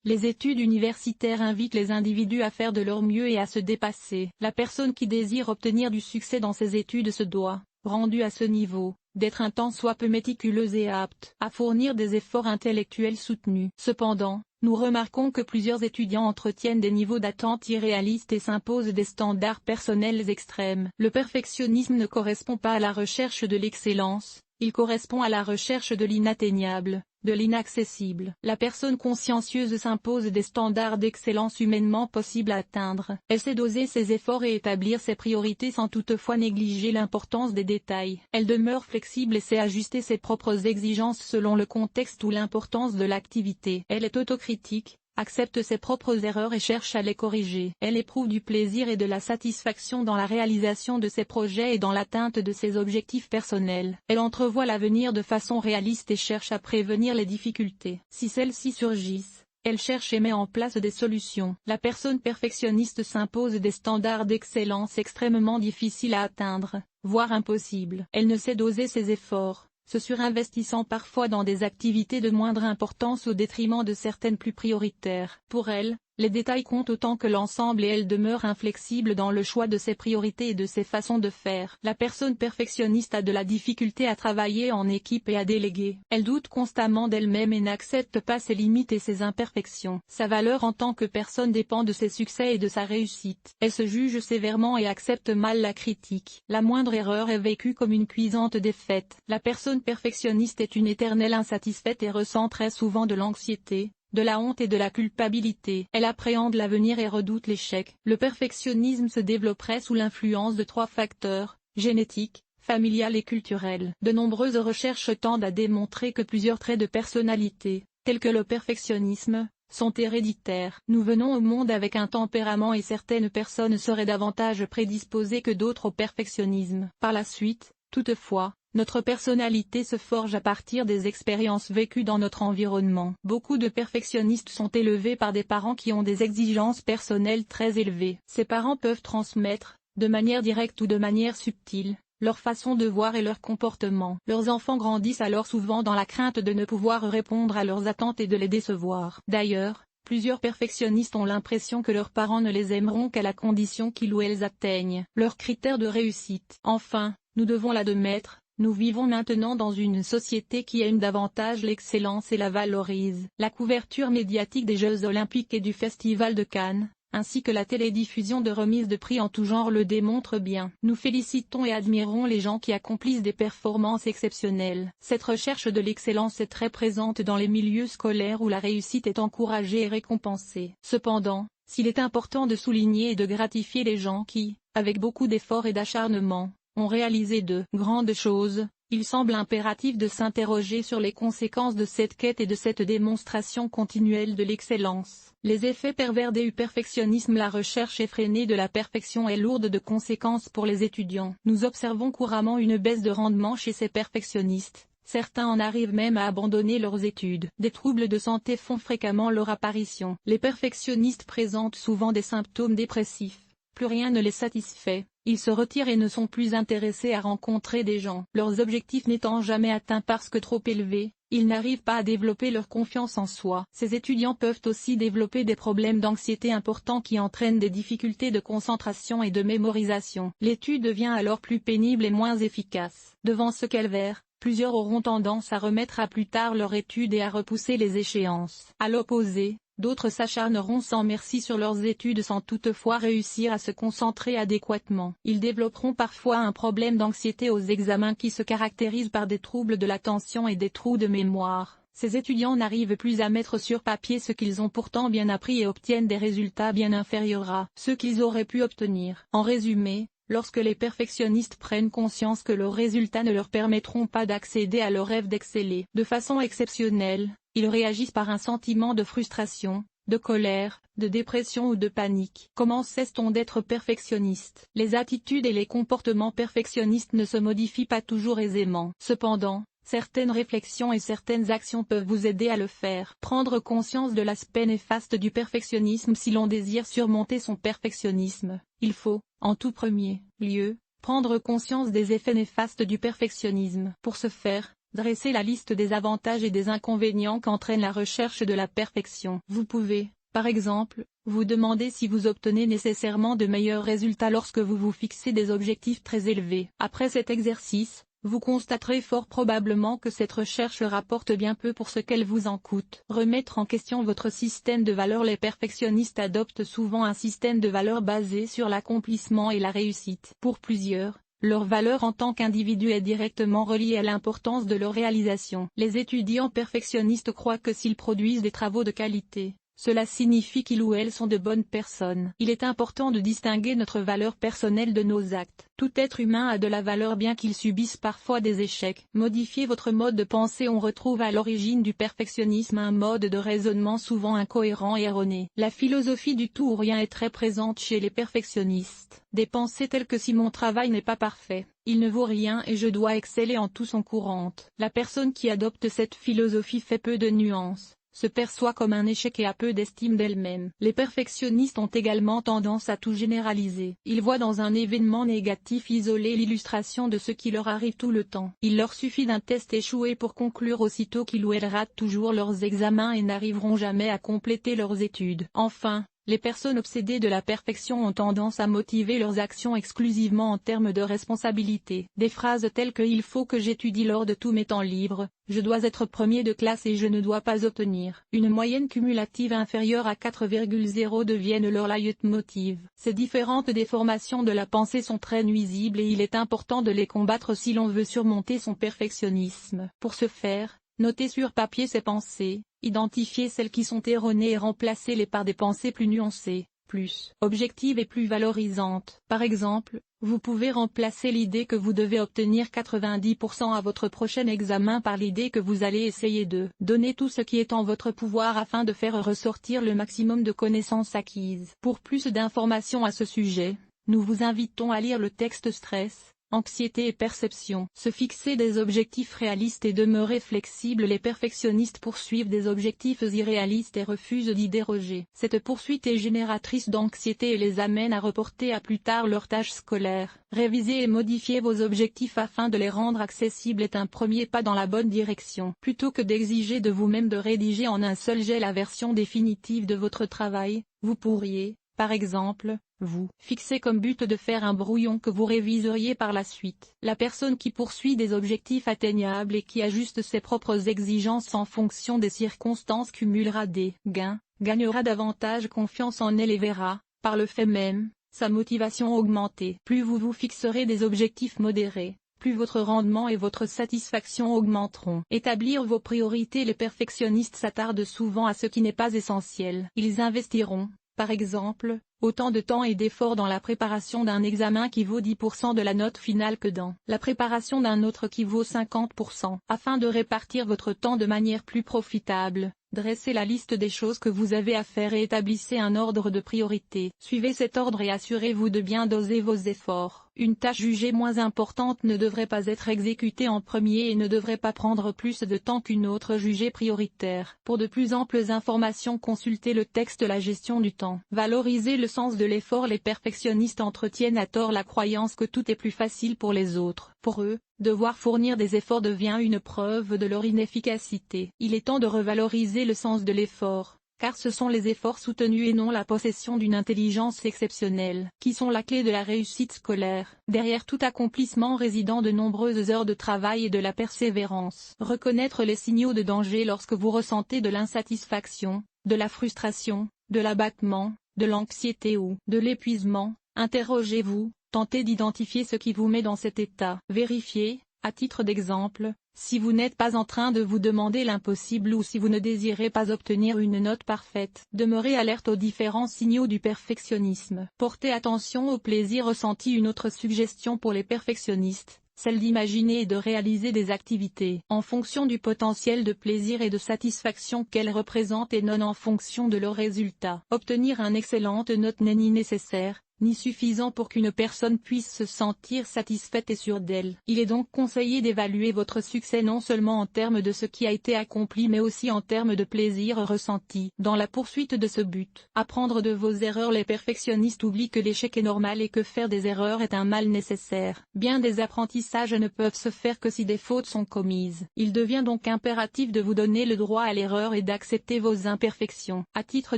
Les études universitaires invitent les individus à faire de leur mieux et à se dépasser. La personne qui désire obtenir du succès dans ses études se doit, rendue à ce niveau, d'être un tant soit peu méticuleuse et apte à fournir des efforts intellectuels soutenus. Cependant, nous remarquons que plusieurs étudiants entretiennent des niveaux d'attente irréalistes et s'imposent des standards personnels extrêmes. Le perfectionnisme ne correspond pas à la recherche de l'excellence, il correspond à la recherche de l'inatteignable, de l'inaccessible. La personne consciencieuse s'impose des standards d'excellence humainement possibles à atteindre. Elle sait doser ses efforts et établir ses priorités sans toutefois négliger l'importance des détails. Elle demeure flexible et sait ajuster ses propres exigences selon le contexte ou l'importance de l'activité. Elle est autocritique, accepte ses propres erreurs et cherche à les corriger. Elle éprouve du plaisir et de la satisfaction dans la réalisation de ses projets et dans l'atteinte de ses objectifs personnels. Elle entrevoit l'avenir de façon réaliste et cherche à prévenir les difficultés. Si celles-ci surgissent, elle cherche et met en place des solutions. La personne perfectionniste s'impose des standards d'excellence extrêmement difficiles à atteindre, voire impossibles. Elle ne sait doser ses efforts, se surinvestissant parfois dans des activités de moindre importance au détriment de certaines plus prioritaires. Pour elle, les détails comptent autant que l'ensemble et elle demeure inflexible dans le choix de ses priorités et de ses façons de faire. La personne perfectionniste a de la difficulté à travailler en équipe et à déléguer. Elle doute constamment d'elle-même et n'accepte pas ses limites et ses imperfections. Sa valeur en tant que personne dépend de ses succès et de sa réussite. Elle se juge sévèrement et accepte mal la critique. La moindre erreur est vécue comme une cuisante défaite. La personne perfectionniste est une éternelle insatisfaite et ressent très souvent de l'anxiété, de la honte et de la culpabilité. Elle appréhende l'avenir et redoute l'échec. Le perfectionnisme se développerait sous l'influence de 3 facteurs, génétique, familial et culturel. De nombreuses recherches tendent à démontrer que plusieurs traits de personnalité, tels que le perfectionnisme, sont héréditaires. Nous venons au monde avec un tempérament et certaines personnes seraient davantage prédisposées que d'autres au perfectionnisme. Par la suite, toutefois, notre personnalité se forge à partir des expériences vécues dans notre environnement. Beaucoup de perfectionnistes sont élevés par des parents qui ont des exigences personnelles très élevées. Ces parents peuvent transmettre, de manière directe ou de manière subtile, leur façon de voir et leur comportement. Leurs enfants grandissent alors souvent dans la crainte de ne pouvoir répondre à leurs attentes et de les décevoir. D'ailleurs, plusieurs perfectionnistes ont l'impression que leurs parents ne les aimeront qu'à la condition qu'ils ou elles atteignent leurs critères de réussite. Enfin, nous devons l'admettre, nous vivons maintenant dans une société qui aime davantage l'excellence et la valorise. La couverture médiatique des Jeux Olympiques et du Festival de Cannes, ainsi que la télédiffusion de remises de prix en tout genre le démontrent bien. Nous félicitons et admirons les gens qui accomplissent des performances exceptionnelles. Cette recherche de l'excellence est très présente dans les milieux scolaires où la réussite est encouragée et récompensée. Cependant, s'il est important de souligner et de gratifier les gens qui, avec beaucoup d'efforts et d'acharnement, ont réalisé de grandes choses, il semble impératif de s'interroger sur les conséquences de cette quête et de cette démonstration continuelle de l'excellence. Les effets pervers du perfectionnisme. La recherche effrénée de la perfection est lourde de conséquences pour les étudiants. Nous observons couramment une baisse de rendement chez ces perfectionnistes. Certains en arrivent même à abandonner leurs études. Des troubles de santé font fréquemment leur apparition. Les perfectionnistes présentent souvent des symptômes dépressifs. Plus rien ne les satisfait, ils se retirent et ne sont plus intéressés à rencontrer des gens. Leurs objectifs n'étant jamais atteints parce que trop élevés, ils n'arrivent pas à développer leur confiance en soi. Ces étudiants peuvent aussi développer des problèmes d'anxiété importants qui entraînent des difficultés de concentration et de mémorisation. L'étude devient alors plus pénible et moins efficace. Devant ce calvaire, plusieurs auront tendance à remettre à plus tard leur étude et à repousser les échéances. À l'opposé, d'autres s'acharneront sans merci sur leurs études sans toutefois réussir à se concentrer adéquatement. Ils développeront parfois un problème d'anxiété aux examens qui se caractérise par des troubles de l'attention et des trous de mémoire. Ces étudiants n'arrivent plus à mettre sur papier ce qu'ils ont pourtant bien appris et obtiennent des résultats bien inférieurs à ceux qu'ils auraient pu obtenir. En résumé, lorsque les perfectionnistes prennent conscience que leurs résultats ne leur permettront pas d'accéder à leur rêve d'exceller de façon exceptionnelle, ils réagissent par un sentiment de frustration, de colère, de dépression ou de panique. Comment cesse-t-on d'être perfectionniste? Les attitudes et les comportements perfectionnistes ne se modifient pas toujours aisément. Cependant, certaines réflexions et certaines actions peuvent vous aider à le faire. Prendre conscience de l'aspect néfaste du perfectionnisme. Si l'on désire surmonter son perfectionnisme, il faut, en tout premier lieu, prendre conscience des effets néfastes du perfectionnisme. Pour ce faire, Dressez la liste des avantages et des inconvénients qu'entraîne la recherche de la perfection. Vous pouvez, par exemple, vous demander si vous obtenez nécessairement de meilleurs résultats lorsque vous vous fixez des objectifs très élevés. Après cet exercice, vous constaterez fort probablement que cette recherche rapporte bien peu pour ce qu'elle vous en coûte. Remettre en question votre système de valeurs. Les perfectionnistes adoptent souvent un système de valeurs basé sur l'accomplissement et la réussite. Pour plusieurs, leur valeur en tant qu'individu est directement reliée à l'importance de leur réalisation. Les étudiants perfectionnistes croient que s'ils produisent des travaux de qualité, cela signifie qu'ils ou elles sont de bonnes personnes. Il est important de distinguer notre valeur personnelle de nos actes. Tout être humain a de la valeur bien qu'il subisse parfois des échecs. Modifiez votre mode de pensée. On retrouve à l'origine du perfectionnisme un mode de raisonnement souvent incohérent et erroné. La philosophie du tout ou rien est très présente chez les perfectionnistes. Des pensées telles que si mon travail n'est pas parfait, il ne vaut rien et je dois exceller en tout sont courantes. La personne qui adopte cette philosophie fait peu de nuances, se perçoit comme un échec et a peu d'estime d'elle-même. Les perfectionnistes ont également tendance à tout généraliser. Ils voient dans un événement négatif isolé l'illustration de ce qui leur arrive tout le temps. Il leur suffit d'un test échoué pour conclure aussitôt qu'ils ou elles ratent toujours leurs examens et n'arriveront jamais à compléter leurs études. Enfin, les personnes obsédées de la perfection ont tendance à motiver leurs actions exclusivement en termes de responsabilité. Des phrases telles que « il faut que j'étudie lors de tous mes temps libres »,« je dois être premier de classe et je ne dois pas obtenir une moyenne cumulative inférieure à 4,0 » deviennent leur leitmotiv. Ces différentes déformations de la pensée sont très nuisibles et il est important de les combattre si l'on veut surmonter son perfectionnisme. Pour ce faire, notez sur papier ces pensées, identifiez celles qui sont erronées et remplacez-les par des pensées plus nuancées, plus objectives et plus valorisantes. Par exemple, vous pouvez remplacer l'idée que vous devez obtenir 90% à votre prochain examen par l'idée que vous allez essayer de donner tout ce qui est en votre pouvoir afin de faire ressortir le maximum de connaissances acquises. Pour plus d'informations à ce sujet, nous vous invitons à lire le texte Stress, anxiété et perception. Se fixer des objectifs réalistes et demeurer flexible. Les perfectionnistes poursuivent des objectifs irréalistes et refusent d'y déroger. Cette poursuite est génératrice d'anxiété et les amène à reporter à plus tard leurs tâches scolaires. Réviser et modifier vos objectifs afin de les rendre accessibles est un premier pas dans la bonne direction. Plutôt que d'exiger de vous-même de rédiger en un seul jet la version définitive de votre travail, vous pourriez, par exemple, vous fixez comme but de faire un brouillon que vous réviseriez par la suite. La personne qui poursuit des objectifs atteignables et qui ajuste ses propres exigences en fonction des circonstances cumulera des gains, gagnera davantage confiance en elle et verra, par le fait même, sa motivation augmenter. Plus vous vous fixerez des objectifs modérés, plus votre rendement et votre satisfaction augmenteront. Établir vos priorités. Les perfectionnistes s'attardent souvent à ce qui n'est pas essentiel. Ils investiront, par exemple, autant de temps et d'efforts dans la préparation d'un examen qui vaut 10% de la note finale que dans la préparation d'un autre qui vaut 50%. Afin de répartir votre temps de manière plus profitable, dressez la liste des choses que vous avez à faire et établissez un ordre de priorité. Suivez cet ordre et assurez-vous de bien doser vos efforts. Une tâche jugée moins importante ne devrait pas être exécutée en premier et ne devrait pas prendre plus de temps qu'une autre jugée prioritaire. Pour de plus amples informations, consultez le texte La gestion du temps. Valorisez le sens de l'effort. Les perfectionnistes entretiennent à tort la croyance que tout est plus facile pour les autres. Pour eux, devoir fournir des efforts devient une preuve de leur inefficacité. Il est temps de revaloriser le sens de l'effort, car ce sont les efforts soutenus et non la possession d'une intelligence exceptionnelle qui sont la clé de la réussite scolaire. Derrière tout accomplissement résident de nombreuses heures de travail et de la persévérance. Reconnaître les signaux de danger. Lorsque vous ressentez de l'insatisfaction, de la frustration, de l'abattement, de l'anxiété ou de l'épuisement, interrogez-vous, tentez d'identifier ce qui vous met dans cet état. Vérifiez, à titre d'exemple, si vous n'êtes pas en train de vous demander l'impossible ou si vous ne désirez pas obtenir une note parfaite. Demeurez alerte aux différents signaux du perfectionnisme. Portez attention au plaisir ressenti. Une autre suggestion pour les perfectionnistes, celle d'imaginer et de réaliser des activités en fonction du potentiel de plaisir et de satisfaction qu'elles représentent et non en fonction de leurs résultats. Obtenir une excellente note n'est ni nécessaire, ni suffisant pour qu'une personne puisse se sentir satisfaite et sûre d'elle. Il est donc conseillé d'évaluer votre succès non seulement en termes de ce qui a été accompli mais aussi en termes de plaisir ressenti dans la poursuite de ce but. Apprendre de vos erreurs. Les perfectionnistes oublient que l'échec est normal et que faire des erreurs est un mal nécessaire. Bien des apprentissages ne peuvent se faire que si des fautes sont commises. Il devient donc impératif de vous donner le droit à l'erreur et d'accepter vos imperfections. À titre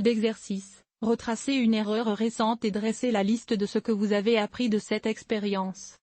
d'exercice, retracez une erreur récente et dressez la liste de ce que vous avez appris de cette expérience.